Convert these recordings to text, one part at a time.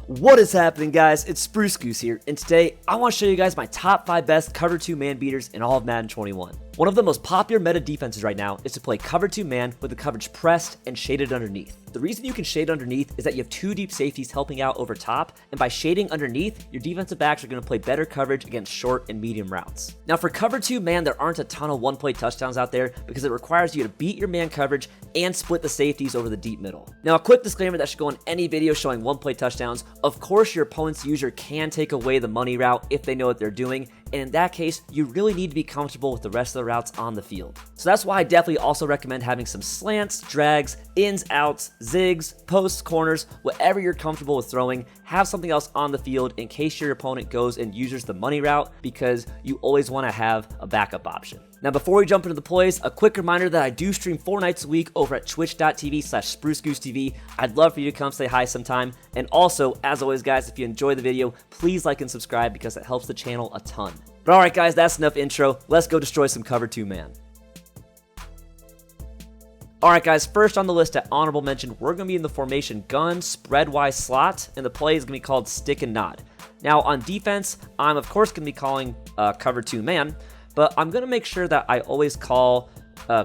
What is happening, guys? It's Spruce Goose here, and today I want to show you guys my top 5 best cover 2 man beaters in all of Madden 21. One of the most popular meta defenses right now is to play cover 2 man with the coverage pressed and shaded underneath. The reason you can shade underneath is that you have 2 deep safeties helping out over top, and by shading underneath, your defensive backs are going to play better coverage against short and medium routes. Now for cover 2 man, there aren't a ton of one-play touchdowns out there because it requires you to beat your man coverage and split the safeties over the deep middle. Now a quick disclaimer that should go in any video showing one-play touchdowns. Of course, your opponent's user can take away the money route if they know what they're doing, and in that case, you really need to be comfortable with the rest of the routes on the field. So that's why I definitely also recommend having some slants, drags, ins, outs, zigs, posts, corners, whatever you're comfortable with throwing. Have something else on the field in case your opponent goes and uses the money route, because you always want to have a backup option. Now before we jump into the plays, a quick reminder that I do stream 4 nights a week over at twitch.tv/SpruceGooseTV. I'd love for you to come say hi sometime. And also, as always guys, if you enjoy the video, please like and subscribe because it helps the channel a ton. But alright guys, that's enough intro. Let's go destroy some cover 2 man. Alright guys, first on the list at honorable mention, we're going to be in the formation gun, spread-wise slot, and the play is going to be called stick and nod. Now on defense, I'm of course going to be calling cover 2 man, but I'm going to make sure that I always call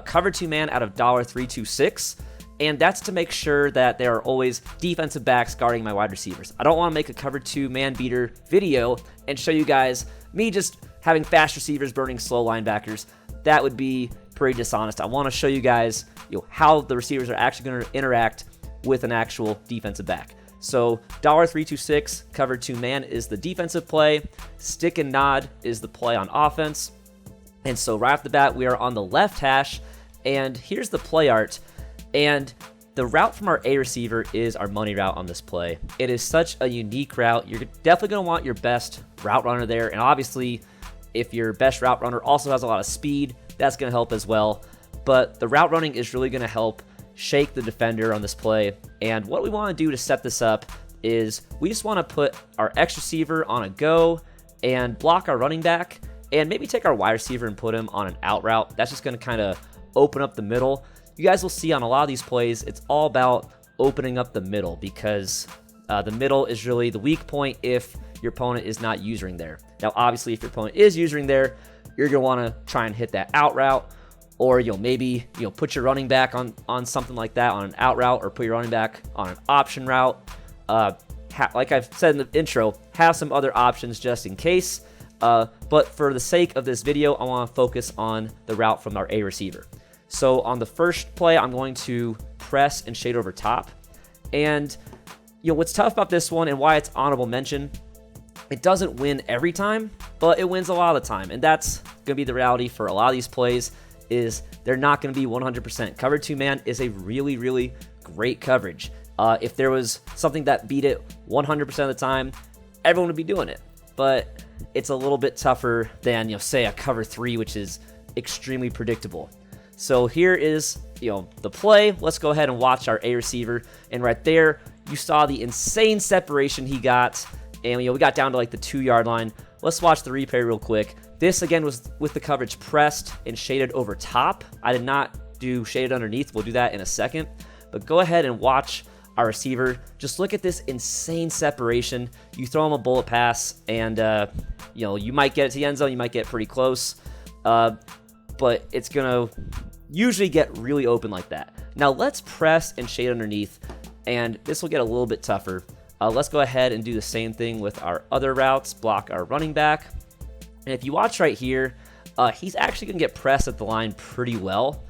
cover 2 man out of $326, and that's to make sure that there are always defensive backs guarding my wide receivers. I don't want to make a cover 2 man beater video and show you guys me just having fast receivers burning slow linebackers. That would be pretty dishonest. I want to show you guys how the receivers are actually going to interact with an actual defensive back. So $326 cover 2 man is the defensive play. Stick and nod is the play on offense. And so right off the bat, we are on the left hash, and here's the play art. And the route from our A receiver is our money route on this play. It is such a unique route. You're definitely going to want your best route runner there. And obviously, if your best route runner also has a lot of speed, that's going to help as well. But the route running is really going to help shake the defender on this play. And what we want to do to set this up is we just want to put our X receiver on a go and block our running back, and maybe take our wide receiver and put him on an out route. That's just going to kind of open up the middle. You guys will see on a lot of these plays, it's all about opening up the middle, because the middle is really the weak point if your opponent is not using there. Now, obviously, if your opponent is using there, you're going to want to try and hit that out route, or maybe put your running back on something like that, on an out route, or put your running back on an option route. Like I've said in the intro, have some other options just in case. But for the sake of this video, I want to focus on the route from our A receiver. So on the first play, I'm going to press and shade over top. And what's tough about this one and why it's honorable mention, it doesn't win every time, but it wins a lot of the time. And that's going to be the reality for a lot of these plays, is they're not going to be 100%. Cover 2 man is a really, really great coverage. If there was something that beat it 100% of the time, everyone would be doing it. But it's a little bit tougher than, say, a cover 3, which is extremely predictable. So here is, the play. Let's go ahead and watch our A receiver. And right there, you saw the insane separation he got. And, we got down to like the 2-yard line. Let's watch the replay real quick. This, again, was with the coverage pressed and shaded over top. I did not do shaded underneath. We'll do that in a second. But go ahead and watch our receiver. Just look at this insane separation. You throw him a bullet pass, and you might get it to the end zone. You might get pretty close, but it's gonna usually get really open like that. Now let's press and shade underneath, and this will get a little bit tougher. Let's go ahead and do the same thing with our other routes. Block our running back, and if you watch right here, he's actually gonna get pressed at the line pretty well.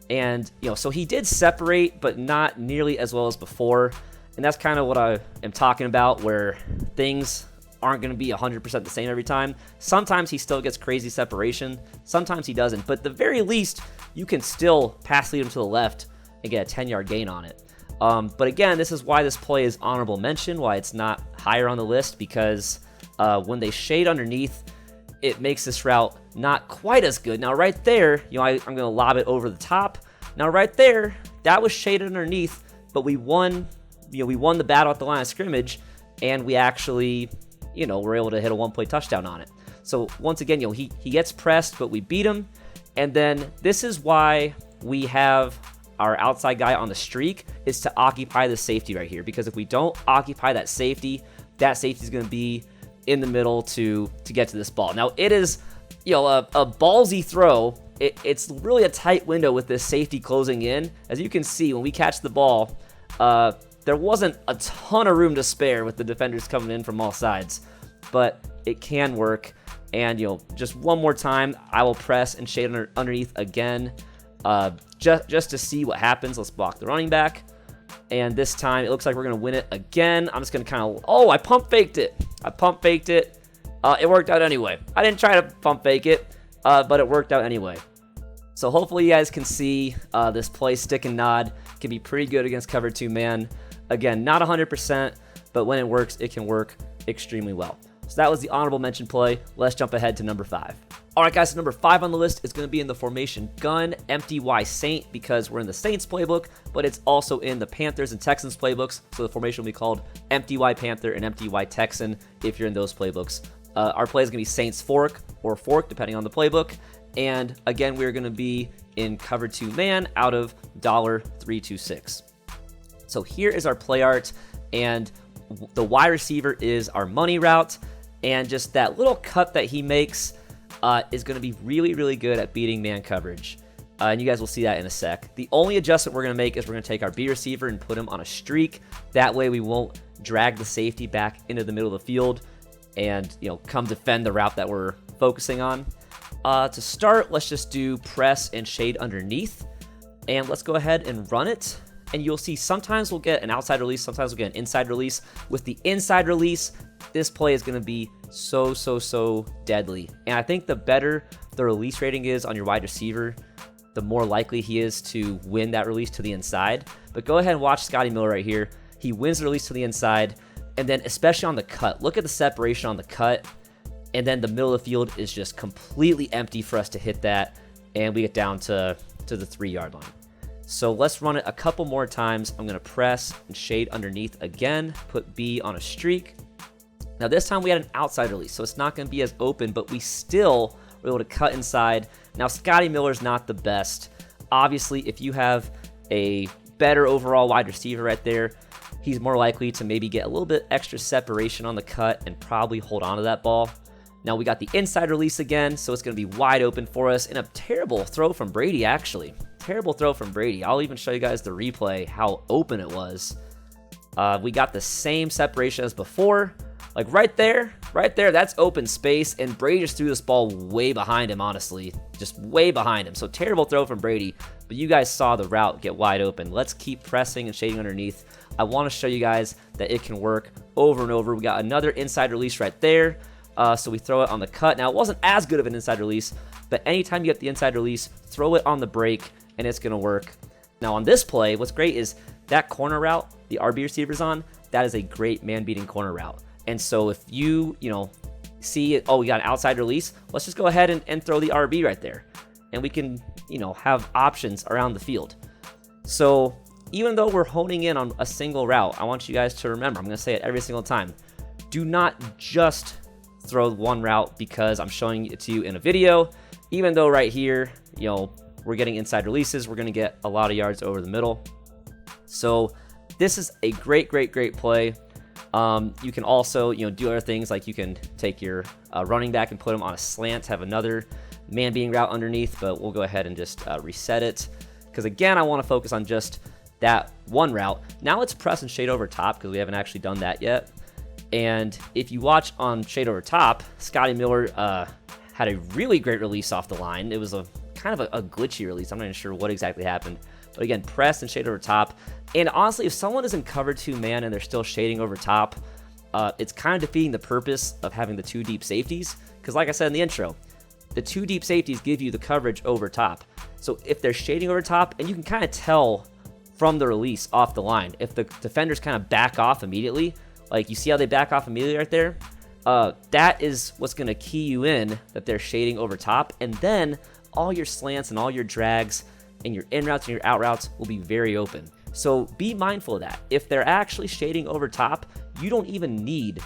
And, so he did separate, but not nearly as well as before. And that's kind of what I am talking about, where things aren't going to be 100% the same every time. Sometimes he still gets crazy separation. Sometimes he doesn't. But at the very least, you can still pass lead him to the left and get a 10-yard gain on it. But again, this is why this play is honorable mention, why it's not higher on the list, because when they shade underneath, it makes this route not quite as good. Now right there, I'm going to lob it over the top. Now right there, that was shaded underneath, but we won, we won the battle at the line of scrimmage, and we actually, were able to hit a 1-play touchdown on it. So once again, he gets pressed, but we beat him. And then this is why we have our outside guy on the streak, is to occupy the safety right here, because if we don't occupy that safety, that safety is going to be in the middle to get to this ball. Now, it is, you know, a ballsy throw. It's really a tight window with this safety closing in. As you can see, when we catch the ball, there wasn't a ton of room to spare with the defenders coming in from all sides, but it can work. And, you know, just one more time, I will press and shade underneath again, just to see what happens. Let's block the running back. And this time, it looks like we're going to win it again. I'm just going to kind of, oh, I pump faked it. It worked out anyway. I didn't try to pump fake it, but it worked out anyway. So hopefully you guys can see this play, stick and nod, can be pretty good against cover 2 man. Again, not 100%, but when it works, it can work extremely well. So that was the honorable mention play. Let's jump ahead to number 5. All right, guys, so number 5 on the list is going to be in the formation gun, empty Y Saint, because we're in the Saints playbook, but it's also in the Panthers and Texans playbooks. So the formation will be called empty Y Panther and empty Y Texan if you're in those playbooks. Our play is going to be Saints fork or fork, depending on the playbook. And again, we're going to be in cover 2 man out of $326. So here is our play art, and the wide receiver is our money route, and just that little cut that he makes is going to be really, really good at beating man coverage. And you guys will see that in a sec. The only adjustment we're going to make is we're going to take our B receiver and put him on a streak. That way we won't drag the safety back into the middle of the field and, you know, come defend the route that we're focusing on. To start, let's just do press and shade underneath. And let's go ahead and run it. And you'll see sometimes we'll get an outside release, sometimes we'll get an inside release. With the inside release, this play is going to be so deadly. And I think the better the release rating is on your wide receiver, the more likely he is to win that release to the inside. But go ahead and watch Scotty Miller right here. He wins the release to the inside, and then especially on the cut, look at the separation on the cut, and then the middle of the field is just completely empty for us to hit that, and we get down to the 3-yard line. So let's run it a couple more times. I'm going to press and shade underneath again, put B on a streak. Now this time we had an outside release, so it's not going to be as open, but we still were able to cut inside. Now Scotty Miller's not the best. Obviously, if you have a better overall wide receiver right there, he's more likely to maybe get a little bit extra separation on the cut and probably hold on to that ball. Now we got the inside release again, so it's going to be wide open for us, and a terrible throw from Brady, actually. Terrible throw from Brady. I'll even show you guys the replay, how open it was. We got the same separation as before. Like right there, that's open space, and Brady just threw this ball way behind him, honestly. Just way behind him. So terrible throw from Brady, but you guys saw the route get wide open. Let's keep pressing and shading underneath. I want to show you guys that it can work over and over. We got another inside release right there. So we throw it on the cut. Now, it wasn't as good of an inside release, but anytime you get the inside release, throw it on the break, and it's going to work. Now, on this play, what's great is that corner route the RB receiver's on, that is a great man-beating corner route. And so if you see it, oh, we got an outside release, let's just go ahead and throw the RB right there. And we can, have options around the field. So even though we're honing in on a single route, I want you guys to remember, I'm going to say it every single time, do not just throw one route because I'm showing it to you in a video. Even though right here, we're getting inside releases, we're going to get a lot of yards over the middle. So this is a great play. You can also, do other things, like you can take your running back and put him on a slant, have another man-being route underneath, but we'll go ahead and just reset it. Because again, I want to focus on just that one route. Now let's press and shade over top, because we haven't actually done that yet. And if you watch on shade over top, Scotty Miller had a really great release off the line. It was a kind of a glitchy release. I'm not even sure what exactly happened. But again, press and shade over top. And honestly, if someone isn't covered 2 man and they're still shading over top, it's kind of defeating the purpose of having the 2 deep safeties. Because like I said in the intro, the 2 deep safeties give you the coverage over top. So if they're shading over top, and you can kind of tell from the release off the line, if the defenders kind of back off immediately, like you see how they back off immediately right there, that is what's going to key you in that they're shading over top. And then all your slants and all your drags and your in routes and your out routes will be very open. So be mindful of that. If they're actually shading over top, you don't even need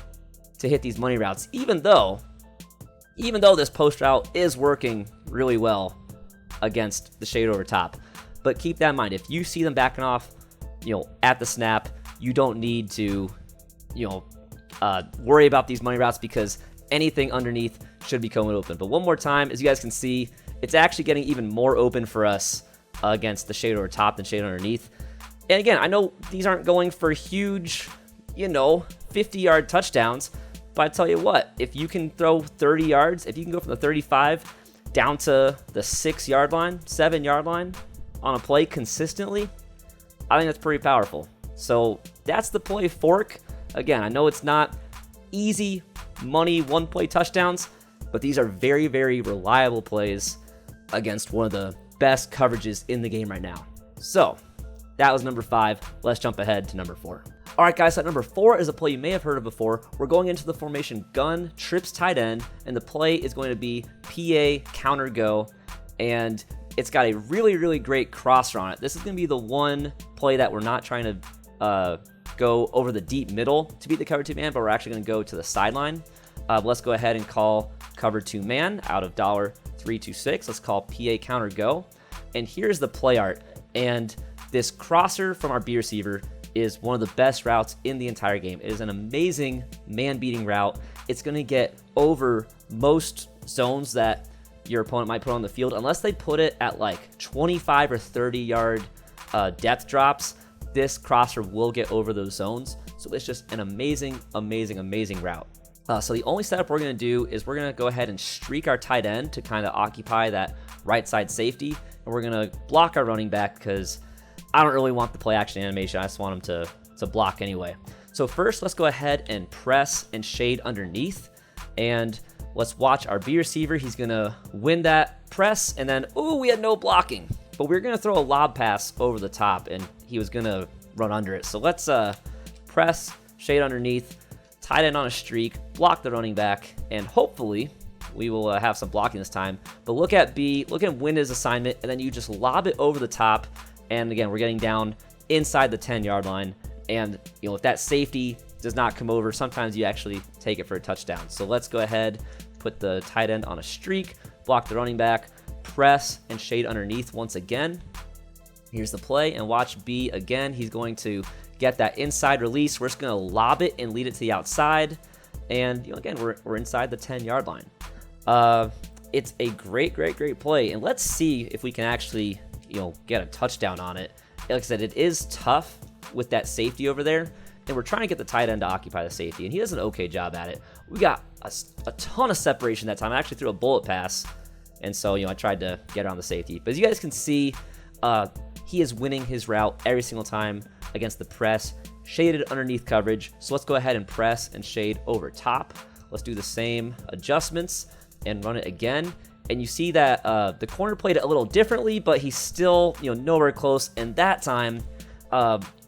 to hit these money routes, even though this post route is working really well against the shade over top. But keep that in mind. If you see them backing off, at the snap, you don't need to, worry about these money routes because anything underneath should be coming open. But one more time, as you guys can see, it's actually getting even more open for us against the shade over top than shade underneath. And again, I know these aren't going for huge, 50-yard touchdowns, but I tell you what, if you can throw 30 yards, if you can go from the 35 down to the 6-yard line, 7-yard line on a play consistently, I think that's pretty powerful. So that's the play fork. Again, I know it's not easy money one-play touchdowns, but these are very, very reliable plays against one of the best coverages in the game right now. So that was number 5. Let's jump ahead to number 4. All right, guys, so number 4 is a play you may have heard of before. We're going into the formation gun, trips tight end, and the play is going to be PA counter go, and it's got a really, really great crosser on it. This is going to be the one play that we're not trying to go over the deep middle to beat the cover 2 man, but we're actually going to go to the sideline. Let's go ahead and call cover 2 man out of $326. Let's call PA counter go, and here's the play art. And this crosser from our B receiver is one of the best routes in the entire game. It is an amazing man-beating route. It's going to get over most zones that your opponent might put on the field, unless they put it at like 25 or 30-yard depth drops. This crosser will get over those zones. So it's just an amazing, amazing, amazing route. So the only setup we're going to do is we're going to go ahead and streak our tight end to kind of occupy that right side safety. And we're going to block our running back because I don't really want the play action animation. I just want him to block anyway. So first, let's go ahead and press and shade underneath. And let's watch our B receiver. He's going to win that press. And then, ooh, we had no blocking. But we're going to throw a lob pass over the top, and he was going to run under it. So let's press, shade underneath, tight end on a streak, block the running back, and hopefully we will have some blocking this time. But look at B, look at win his assignment, and then you just lob it over the top. And again, we're getting down inside the 10-yard line. And, if that safety does not come over, sometimes you actually take it for a touchdown. So let's go ahead, put the tight end on a streak, block the running back, press, and shade underneath once again. Here's the play, and watch B again. He's going to get that inside release. We're just going to lob it and lead it to the outside. And, again, we're inside the 10-yard line. It's a great, great, great play. And let's see if we can actually get a touchdown on it. Like I said, it is tough with that safety over there, and we're trying to get the tight end to occupy the safety, and he does an okay job at it. We got a ton of separation that time. I actually threw a bullet pass, and so I tried to get around the safety. But as you guys can see, he is winning his route every single time against the press, shaded underneath coverage. So let's go ahead and press and shade over top. Let's do the same adjustments and run it again. And you see that the corner played it a little differently, but he's still, nowhere close. And that time,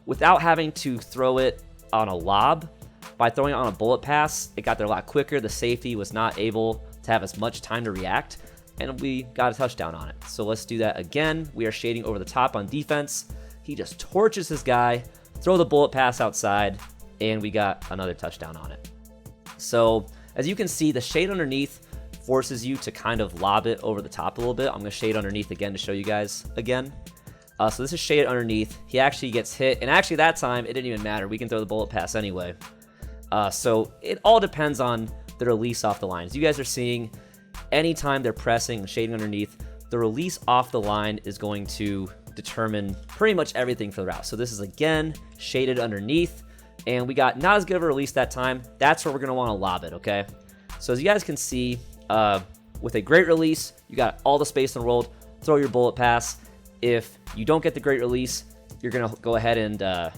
without having to throw it on a lob, by throwing it on a bullet pass, it got there a lot quicker. The safety was not able to have as much time to react, and we got a touchdown on it. So let's do that again. We are shading over the top on defense. He just torches his guy, throw the bullet pass outside, and we got another touchdown on it. So as you can see, the shade underneath forces you to kind of lob it over the top a little bit. I'm going to shade underneath again to show you guys again. So this is shade underneath. He actually gets hit, and actually that time it didn't even matter. We can throw the bullet pass anyway. So it all depends on the release off the line. As you guys are seeing, anytime they're pressing and shading underneath, the release off the line is going to determine pretty much everything for the route. So this is again shaded underneath, and we got not as good of a release that time. That's where we're going to want to lob it, okay? So as you guys can see, with a great release, you got all the space in the world, throw your bullet pass. If you don't get the great release, you're going to go ahead and, I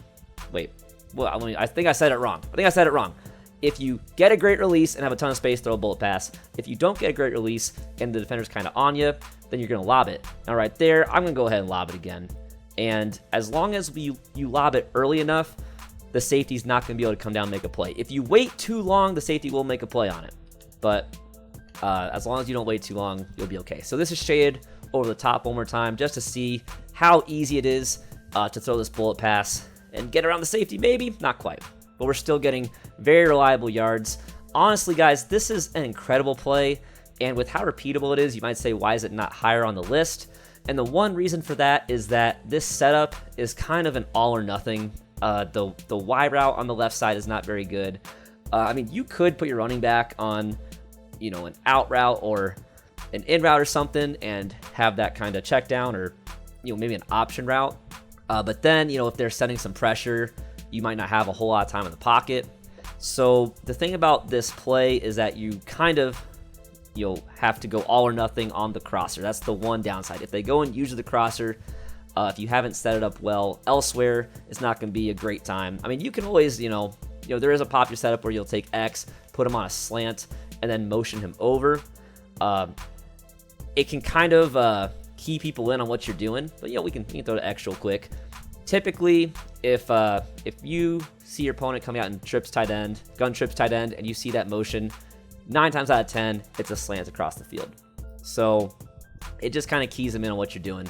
think I said it wrong. If you get a great release and have a ton of space, throw a bullet pass. If you don't get a great release and the defender's kind of on you, then you're going to lob it. Now right there, I'm going to go ahead and lob it again. And as long as you lob it early enough, the safety's not going to be able to come down and make a play. If you wait too long, the safety will make a play on it. But as long as you don't wait too long, you'll be okay. So this is shaded over the top one more time just to see how easy it is to throw this bullet pass and get around the safety. Maybe not quite, but we're still getting very reliable yards. Honestly, guys, this is an incredible play, and with how repeatable it is, you might say, why is it not higher on the list? And the one reason for that is that this setup is kind of an all or nothing. The Y route on the left side is not very good. I mean, you could put your running back on, you know, an out route or an in route or something and have that kind of check down, or, you know, maybe an option route. But then, you know, if they're sending some pressure, you might not have a whole lot of time in the pocket. So the thing about this play is that you kind of, you'll have to go all or nothing on the crosser. That's the one downside. If they go and use the crosser, if you haven't set it up well elsewhere, it's not going to be a great time. I mean, you can always, you know, there is a popular setup where you'll take X, put him on a slant, and then motion him over. It can kind of key people in on what you're doing, but, you know, we can throw to X real quick. Typically, if you see your opponent coming out and trips tight end, gun trips tight end, and you see that motion, 9 times out of 10, it's a slant across the field. So it just kind of keys them in on what you're doing,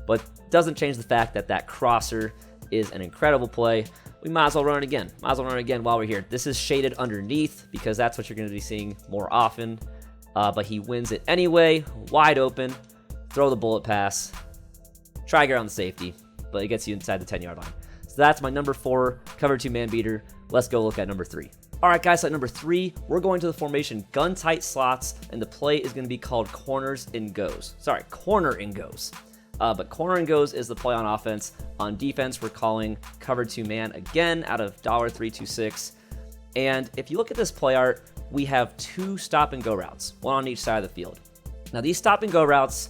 but doesn't change the fact that that crosser is an incredible play. We might as well run it again. While we're here. This is shaded underneath because that's what you're going to be seeing more often. But he wins it anyway, wide open, throw the bullet pass, try to get around the safety, but it gets you inside the 10-yard line. So that's my number 4 cover 2 man beater. Let's go look at number 3. All right, guys, so at number 3, we're going to the formation gun tight slots, and the play is going to be called corners and goes. Sorry, corner and goes. But corner and goes is the play on offense. On defense, we're calling cover 2 man again out of $326. And if you look at this play art, we have 2 stop and go routes, one on each side of the field. Now, these stop and go routes,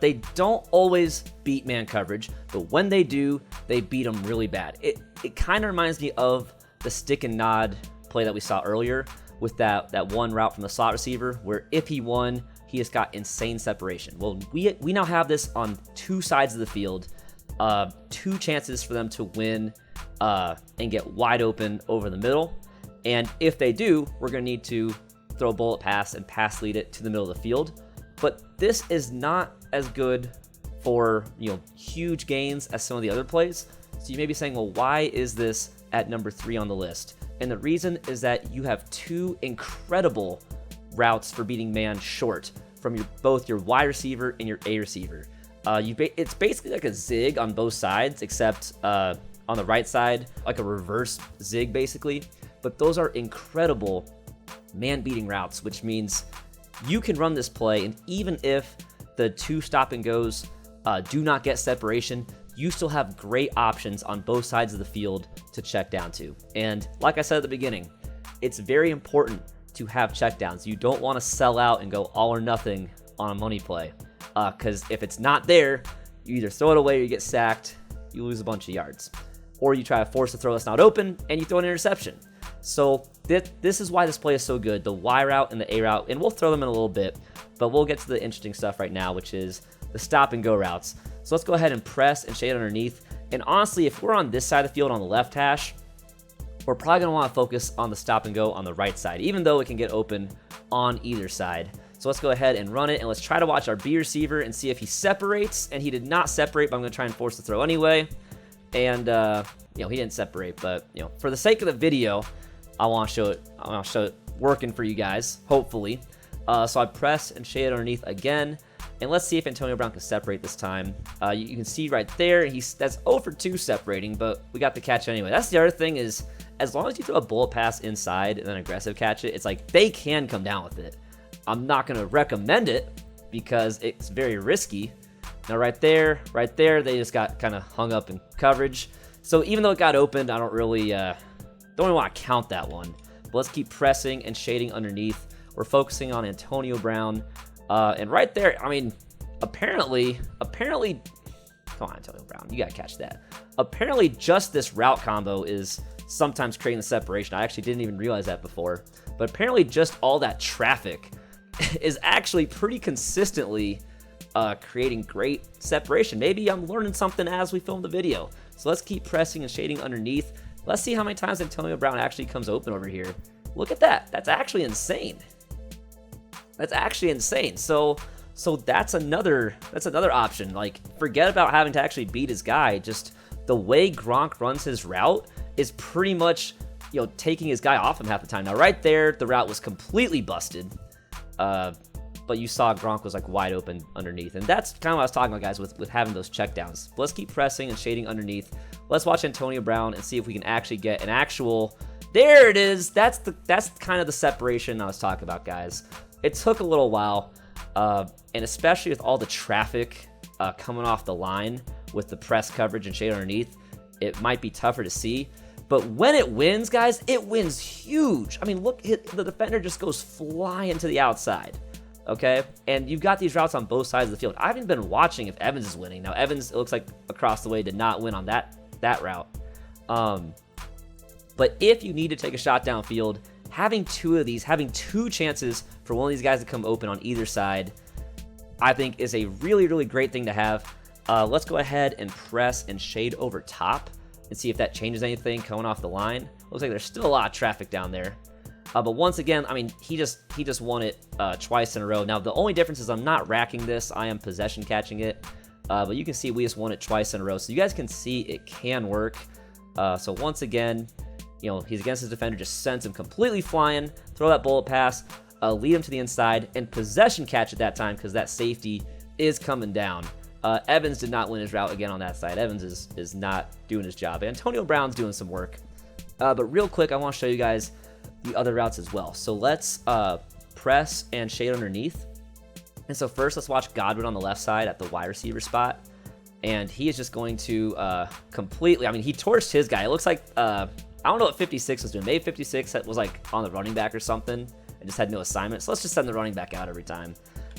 they don't always beat man coverage, but when they do, they beat them really bad. It kind of reminds me of the stick and nod play that we saw earlier with that one route from the slot receiver, where if he won, he has got insane separation. Well, we now have this on 2 sides of the field, 2 chances for them to win and get wide open over the middle. And if they do, we're going to need to throw a bullet pass and pass lead it to the middle of the field. But this is not as good for, you know, huge gains as some of the other plays. So you may be saying, well, why is this at number 3 on the list? And the reason is that you have 2 incredible routes for beating man short from both your wide receiver and your A receiver. It's basically like a zig on both sides, except on the right side, like a reverse zig basically. But those are incredible man-beating routes, which means you can run this play, and even if the 2 stop and goes do not get separation, you still have great options on both sides of the field to check down to. And like I said at the beginning, it's very important to have checkdowns. You don't want to sell out and go all or nothing on a money play, because if it's not there, you either throw it away or you get sacked, you lose a bunch of yards, or you try to force the throw that's not open and you throw an interception. So this is why this play is so good, the Y route and the A route, and we'll throw them in a little bit, but we'll get to the interesting stuff right now, which is the stop and go routes. So let's go ahead and press and shade underneath. And honestly, if we're on this side of the field on the left hash, we're probably going to want to focus on the stop and go on the right side, even though it can get open on either side. So let's go ahead and run it, and let's try to watch our B receiver and see if he separates. And he did not separate, but I'm going to try and force the throw anyway. And you know, he didn't separate, but you know, for the sake of the video, I want to show it. I want to show it working for you guys, hopefully. So I press and shade underneath again, and let's see if Antonio Brown can separate this time. You can see right there, that's 0 for 2 separating, but we got the catch anyway. That's the other thing is, as long as you throw a bullet pass inside and then aggressive catch it, it's like they can come down with it. I'm not going to recommend it because it's very risky. Now right there, they just got kind of hung up in coverage. So even though it got opened, I don't really want to count that one. But let's keep pressing and shading underneath. We're focusing on Antonio Brown. And right there, I mean, apparently, come on, Antonio Brown, you got to catch that. Apparently just this route combo is sometimes creating the separation. I actually didn't even realize that before. But apparently just all that traffic is actually pretty consistently creating great separation. Maybe I'm learning something as we film the video. So let's keep pressing and shading underneath. Let's see how many times Antonio Brown actually comes open over here. Look at that. That's actually insane. That's actually insane. So that's another option. Like, forget about having to actually beat his guy. Just the way Gronk runs his route is pretty much, you know, taking his guy off him half the time. Now right there, the route was completely busted. But you saw Gronk was like wide open underneath. And that's kind of what I was talking about, guys, with having those checkdowns. But let's keep pressing and shading underneath. Let's watch Antonio Brown and see if we can actually get an actual, There it is. That's kind of the separation I was talking about, guys. It took a little while, and especially with all the traffic coming off the line with the press coverage and shade underneath, it might be tougher to see. But when it wins, guys, it wins huge. I mean, look, the defender just goes flying to the outside, okay? And you've got these routes on both sides of the field. I haven't been watching if Evans is winning. Now, Evans, it looks like across the way, did not win on that route. But if you need to take a shot downfield, having two of these, having two chances for one of these guys to come open on either side, I think is a really, really great thing to have. Let's go ahead and press and shade over top and see if that changes anything coming off the line. Looks like there's still a lot of traffic down there. But once again, I mean, he just won it twice in a row. Now, the only difference is I'm not racking this. I am possession catching it. But you can see we just won it twice in a row. So you guys can see it can work. So once again, you know, he's against his defender, just sends him completely flying, throw that bullet pass, lead him to the inside, and possession catch at that time because that safety is coming down. Evans did not win his route again on that side. Evans is not doing his job. Antonio Brown's doing some work. But real quick, I want to show you guys the other routes as well. So let's press and shade underneath. And so first, let's watch Godwin on the left side at the wide receiver spot. And he is just going to completely, I mean, he torched his guy. It looks like, I don't know what 56 was doing. Maybe 56 was like on the running back or something and just had no assignment. So let's just send the running back out every time.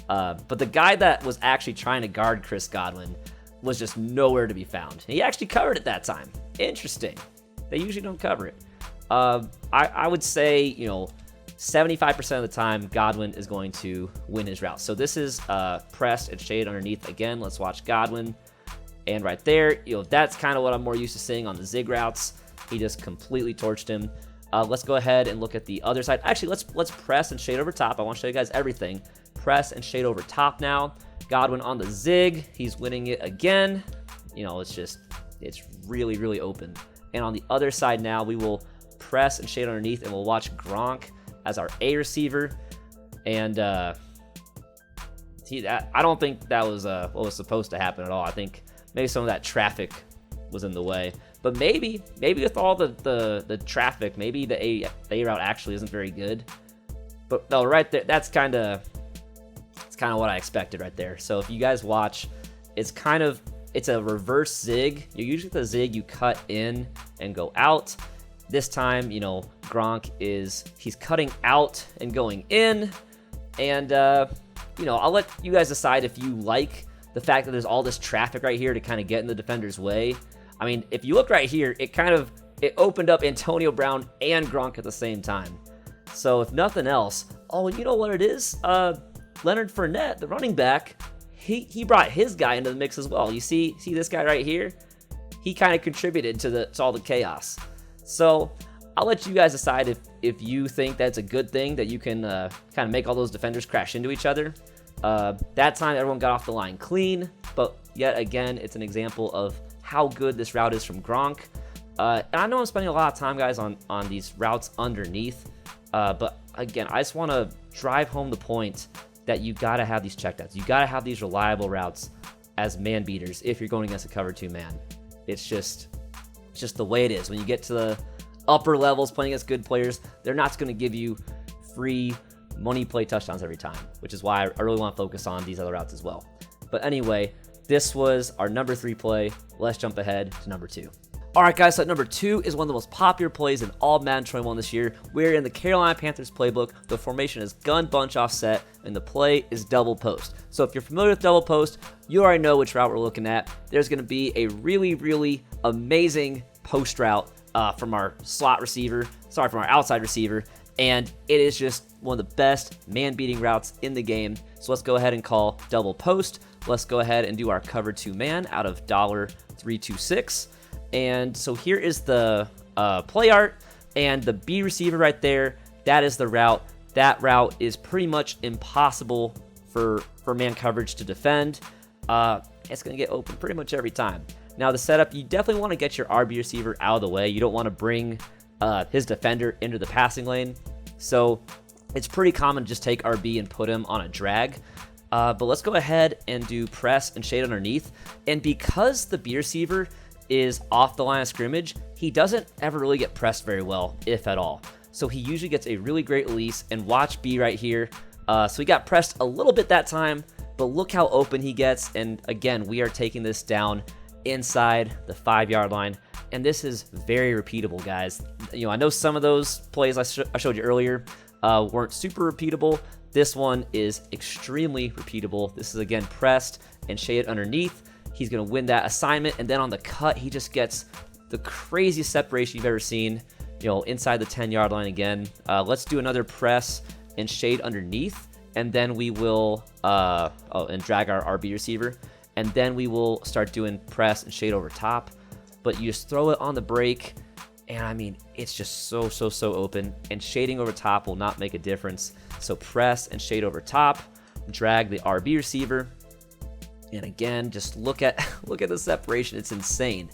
But the guy that was actually trying to guard Chris Godwin was just nowhere to be found. He actually covered it that time. Interesting. They usually don't cover it. I would say, you know, 75% of the time, Godwin is going to win his route. So this is pressed and shade underneath. Again, let's watch Godwin. And right there, you know, that's kind of what I'm more used to seeing on the zig routes. He just completely torched him. Let's go ahead and look at the other side. Actually, let's press and shade over top. I want to show you guys everything. Press and shade over top now. Godwin on the zig. He's winning it again. You know, it's really, really open. And on the other side now, we will press and shade underneath, and we'll watch Gronk as our A receiver. And I don't think that was what was supposed to happen at all. I think maybe some of that traffic was in the way. But maybe with all the traffic, maybe the A route actually isn't very good. But no, right there, it's kind of what I expected right there. So if you guys watch, it's a reverse zig. You usually the zig you cut in and go out. This time, you know, Gronk he's cutting out and going in. And you know, I'll let you guys decide if you like the fact that there's all this traffic right here to kind of get in the defender's way. I mean, if you look right here, it opened up Antonio Brown and Gronk at the same time. So if nothing else, you know what it is? Leonard Fournette, the running back, he brought his guy into the mix as well. You see this guy right here? He kind of contributed to all the chaos. So I'll let you guys decide if you think that's a good thing, that you can kind of make all those defenders crash into each other. That time, everyone got off the line clean, but yet again, it's an example of how good this route is from Gronk. And I know I'm spending a lot of time, guys, on these routes underneath, but again, I just want to drive home the point that you got to have these checkdowns. You got to have these reliable routes as man beaters if you're going against a cover 2 man. It's just the way it is. When you get to the upper levels playing against good players, they're not going to give you free money play touchdowns every time, which is why I really want to focus on these other routes as well. But anyway, this was our number 3 play. Let's jump ahead to number 2. All right, guys, so number 2 is one of the most popular plays in all Madden 21 this year. We're in the Carolina Panthers playbook. The formation is gun bunch offset, and the play is double post. So if you're familiar with double post, you already know which route we're looking at. There's going to be a really, really amazing post route from our from our outside receiver, and it is just one of the best man-beating routes in the game. So let's go ahead and call double post. Let's go ahead and do our cover 2 man out of $326. And so here is the play art, and the B receiver right there, that is the route. That route is pretty much impossible for man coverage to defend. It's going to get open pretty much every time. Now the setup, you definitely want to get your RB receiver out of the way. You don't want to bring his defender into the passing lane. So it's pretty common to just take RB and put him on a drag. But let's go ahead and do press and shade underneath. And because the B receiver is off the line of scrimmage, he doesn't ever really get pressed very well, if at all. So he usually gets a really great release, and watch B right here. So he got pressed a little bit that time, but look how open he gets. And again, we are taking this down inside the 5-yard line, and this is very repeatable, guys. You know, I know some of those plays I showed you earlier weren't super repeatable. This one is extremely repeatable. This is, again, pressed and shaded underneath. He's going to win that assignment, and then on the cut, he just gets the craziest separation you've ever seen, you know, inside the 10-yard line again. Let's do another press and shade underneath, and then we will, and drag our RB receiver, and then we will start doing press and shade over top. But you just throw it on the break, and I mean, it's just so open, and shading over top will not make a difference. So press and shade over top, drag the RB receiver, and again, just look at the separation. It's insane.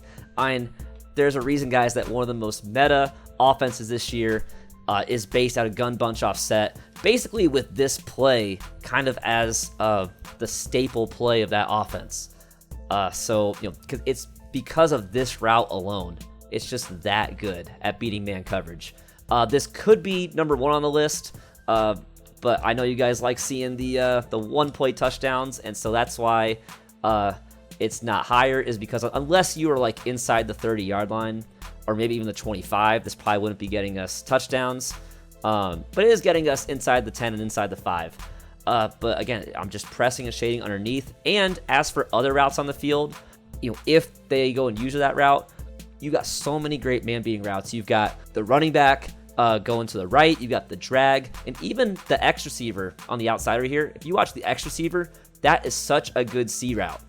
There's a reason, guys, that one of the most meta offenses this year is based out of gun bunch offset, basically with this play kind of as the staple play of that offense. So, you know, it's because of this route alone, it's just that good at beating man coverage. This could be number 1 on the list, but I know you guys like seeing the one-play touchdowns, and so that's why it's not higher, is because unless you are like inside the 30-yard line or maybe even the 25, this probably wouldn't be getting us touchdowns. But it is getting us inside the 10 and inside the 5. But again, I'm just pressing and shading underneath. And as for other routes on the field, you know, if they go and use that route, you got so many great man-beating routes. You've got the running back going to the right. You've got the drag, and even the X receiver on the outside right here. If you watch the X receiver, that is such a good C route.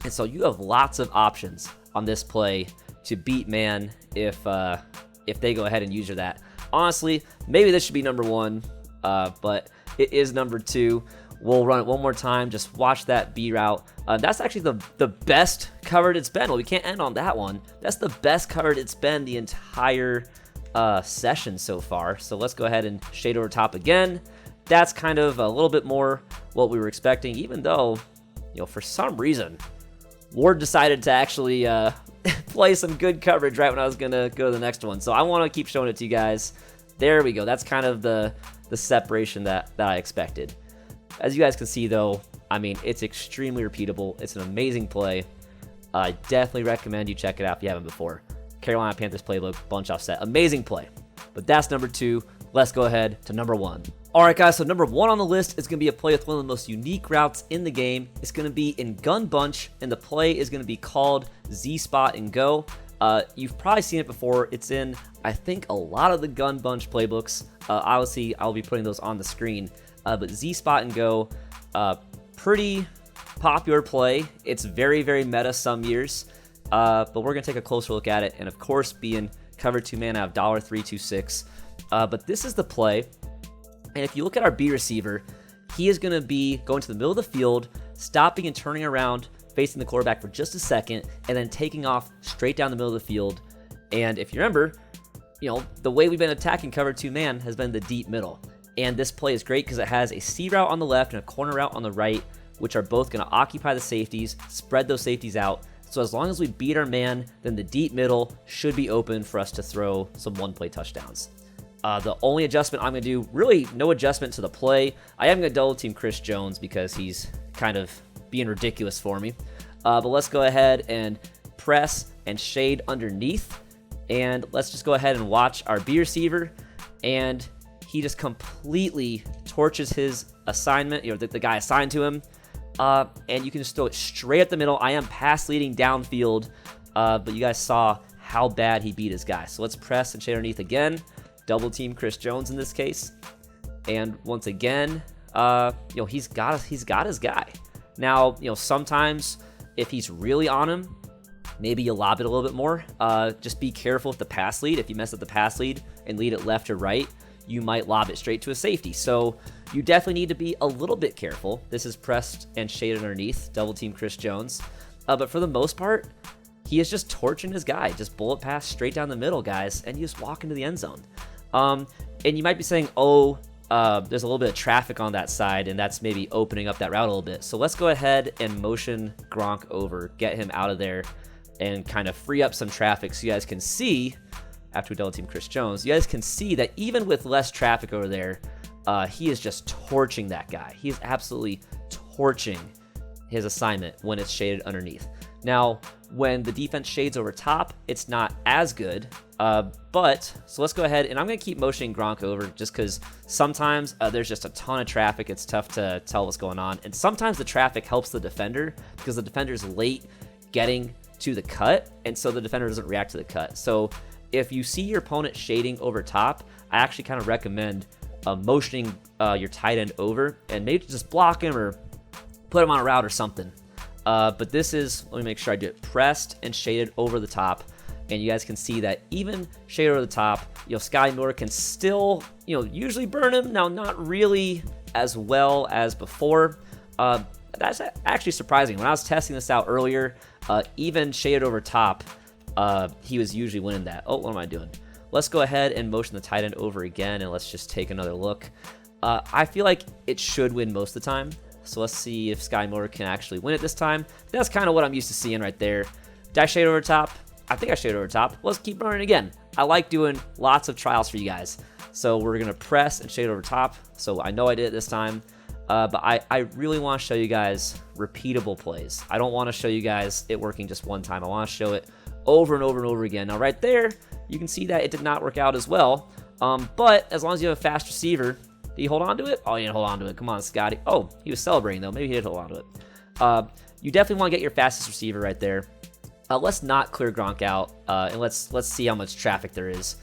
And so you have lots of options on this play to beat man if they go ahead and use that. Honestly, maybe this should be number 1, but it is number 2. We'll run it one more time. Just watch that B route. That's actually the best covered it's been. Well, we can't end on that one. That's the best covered it's been the entire session so far. So let's go ahead and shade over top again. That's kind of a little bit more what we were expecting, even though, you know, for some reason, Ward decided to actually play some good coverage right when I was going to go to the next one. So I want to keep showing it to you guys. There we go. That's kind of the separation that I expected. As you guys can see, though, I mean, it's extremely repeatable. It's an amazing play. I definitely recommend you check it out if you haven't before. Carolina Panthers playbook, bunch offset. Amazing play. But that's number 2. Let's go ahead to number 1. All right, guys, so number 1 on the list is going to be a play with one of the most unique routes in the game. It's going to be in gun bunch, and the play is going to be called Z-Spot and Go. You've probably seen it before. It's in, I think, a lot of the gun bunch playbooks. Obviously, I'll be putting those on the screen. But Z-Spot and Go, pretty popular play. It's very meta some years. But we're going to take a closer look at it. And, of course, being cover 2 man out of $3.26. But this is the play. And if you look at our B receiver, he is going to be going to the middle of the field, stopping and turning around, facing the quarterback for just a second, and then taking off straight down the middle of the field. And if you remember, you know, the way we've been attacking cover 2 man has been the deep middle. And this play is great because it has a C route on the left and a corner route on the right, which are both going to occupy the safeties, spread those safeties out. So as long as we beat our man, then the deep middle should be open for us to throw some one-play touchdowns. The only adjustment I'm going to do, really no adjustment to the play. I am going to double team Chris Jones because he's kind of being ridiculous for me. But let's go ahead and press and shade underneath. And let's just go ahead and watch our B receiver. And he just completely torches his assignment, you know, the guy assigned to him. And you can just throw it straight at the middle. I am pass leading downfield, but you guys saw how bad he beat his guy. So let's press and shade underneath again. Double team Chris Jones in this case. And once again, you know, he's got his guy. Now, you know, sometimes if he's really on him, maybe you lob it a little bit more. Just be careful with the pass lead. If you mess up the pass lead and lead it left or right, you might lob it straight to a safety. So you definitely need to be a little bit careful. This is pressed and shaded underneath, double team Chris Jones. But for the most part, he is just torching his guy. Just bullet pass straight down the middle, guys, and you just walk into the end zone. And you might be saying, oh, there's a little bit of traffic on that side, and that's maybe opening up that route a little bit. So let's go ahead and motion Gronk over, get him out of there. and kind of free up some traffic so you guys can see, after we double team Chris Jones, you guys can see that even with less traffic over there, he is just torching that guy. He is absolutely torching his assignment when it's shaded underneath. Now, when the defense shades over top, it's not as good, so let's go ahead, and I'm going to keep motioning Gronk over just because sometimes there's just a ton of traffic. It's tough to tell what's going on, and sometimes the traffic helps the defender because the defender's late getting to the cut, and so the defender doesn't react to the cut. So if you see your opponent shading over top, I actually kind of recommend motioning your tight end over and maybe just block him or put him on a route or something. But this is, let me make sure I do it, pressed and shaded over the top. And you guys can see that even shaded over the top, Sky Moore can still, usually burn him. Now, not really as well as before. That's actually surprising. When I was testing this out earlier, even shaded over top, he was usually winning that. Oh, what am I doing? Let's go ahead and motion the tight end over again, and let's just take another look. I feel like it should win most of the time. So let's see if Sky Moore can actually win it this time. That's kind of what I'm used to seeing right there. Did I shade over top? I think I shaded over top. Let's keep running again. I like doing lots of trials for you guys. So we're going to press and shade over top. So I know I did it this time. But I really want to show you guys repeatable plays. I don't want to show you guys it working just one time. I want to show it over and over and over again. Now right there, you can see that it did not work out as well. But as long as you have a fast receiver, did he hold on to it? Oh, he didn't hold on to it. Come on, Scotty. Oh, he was celebrating, though. Maybe he did hold on to it. You definitely want to get your fastest receiver right there. Let's not clear Gronk out, and let's see how much traffic there is.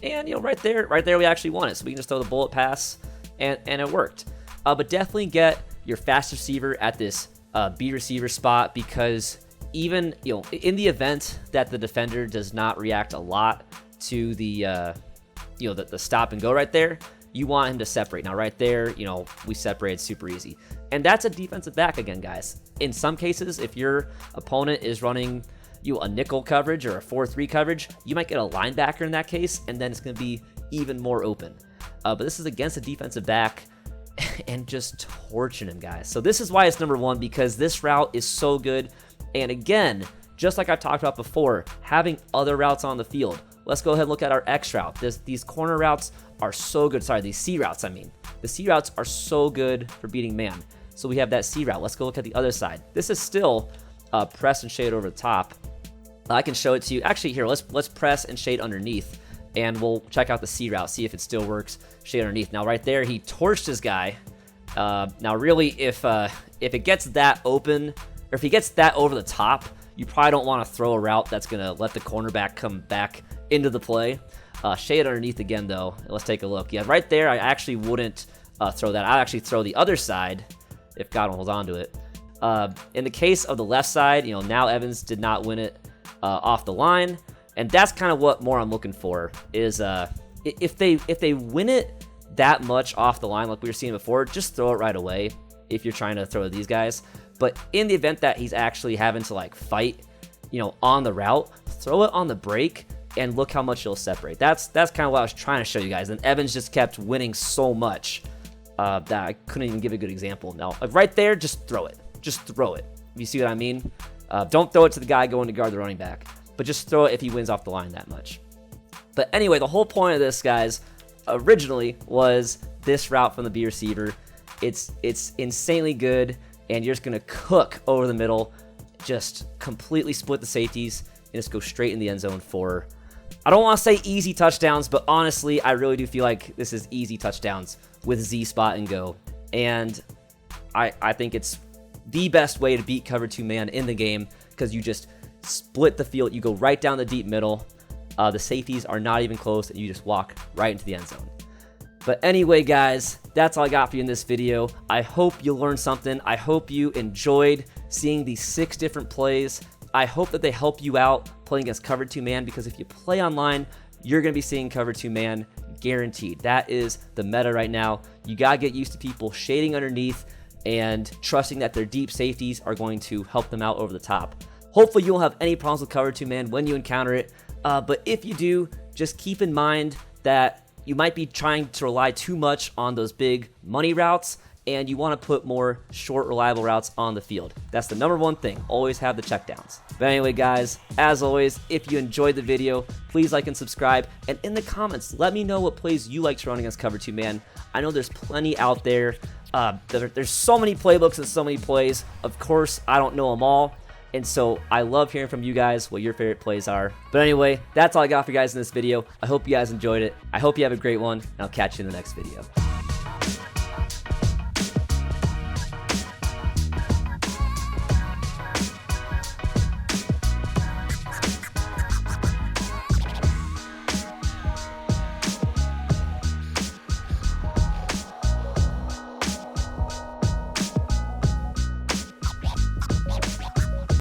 And, right there we actually won it. So we can just throw the bullet pass, and it worked. But definitely get your fast receiver at this B receiver spot because even, in the event that the defender does not react a lot to the stop and go right there, you want him to separate. Now, right there, we separated super easy. And that's a defensive back again, guys. In some cases, if your opponent is running a nickel coverage or a 4-3 coverage, you might get a linebacker in that case, and then it's going to be even more open. But this is against a defensive back and just torching him, guys. So this is why it's number one, because this route is so good. And again, just like I talked about before, having other routes on the field. Let's go ahead and look at our X route. These corner routes are so good. Sorry, these C routes, I mean. The C routes are so good for beating man. So we have that C route. Let's go look at the other side. This is still press and shade over the top. I can show it to you. Actually, here, let's press and shade underneath, and we'll check out the C route, see if it still works. Shade underneath. Now, right there, he torched his guy. Now, really, if it gets that open, or if he gets that over the top, you probably don't want to throw a route that's going to let the cornerback come back into the play. Shade underneath again, though. Let's take a look. Yeah, right there, I actually wouldn't throw that. I'd actually throw the other side if Godwin holds on to it. In the case of the left side, now Evans did not win it off the line, and that's kind of what more I'm looking for is if they win it that much off the line like we were seeing before, just throw it right away if you're trying to throw these guys. But in the event that he's actually having to fight, on the route, throw it on the break and look how much he'll separate. That's kind of what I was trying to show you guys. And Evans just kept winning so much that I couldn't even give a good example. Now, right there, just throw it. Just throw it. You see what I mean? Don't throw it to the guy going to guard the running back, but just throw it if he wins off the line that much. But anyway, the whole point of this, guys, originally was this route from the B receiver. It's insanely good, and you're just going to cook over the middle, just completely split the safeties, and just go straight in the end zone for, I don't want to say easy touchdowns, but honestly, I really do feel like this is easy touchdowns with Z spot and go. And I think it's the best way to beat cover 2 man in the game because you just split the field. You go right down the deep middle. The safeties are not even close, and you just walk right into the end zone. But anyway, guys, that's all I got for you in this video. I hope you learned something. I hope you enjoyed seeing these 6 different plays. I hope that they help you out playing against cover 2 man, because if you play online, you're going to be seeing cover 2 man guaranteed. That is the meta right now. You got to get used to people shading underneath and trusting that their deep safeties are going to help them out over the top. Hopefully you won't have any problems with cover 2 man when you encounter it. But if you do, just keep in mind that you might be trying to rely too much on those big money routes, and you want to put more short, reliable routes on the field. That's the number one thing. Always have the checkdowns. But anyway, guys, as always, if you enjoyed the video, please like and subscribe. And in the comments, let me know what plays you like to run against Cover 2 Man. I know there's plenty out there. There's so many playbooks and so many plays. Of course, I don't know them all. And so I love hearing from you guys what your favorite plays are. But anyway, that's all I got for you guys in this video. I hope you guys enjoyed it. I hope you have a great one, and I'll catch you in the next video.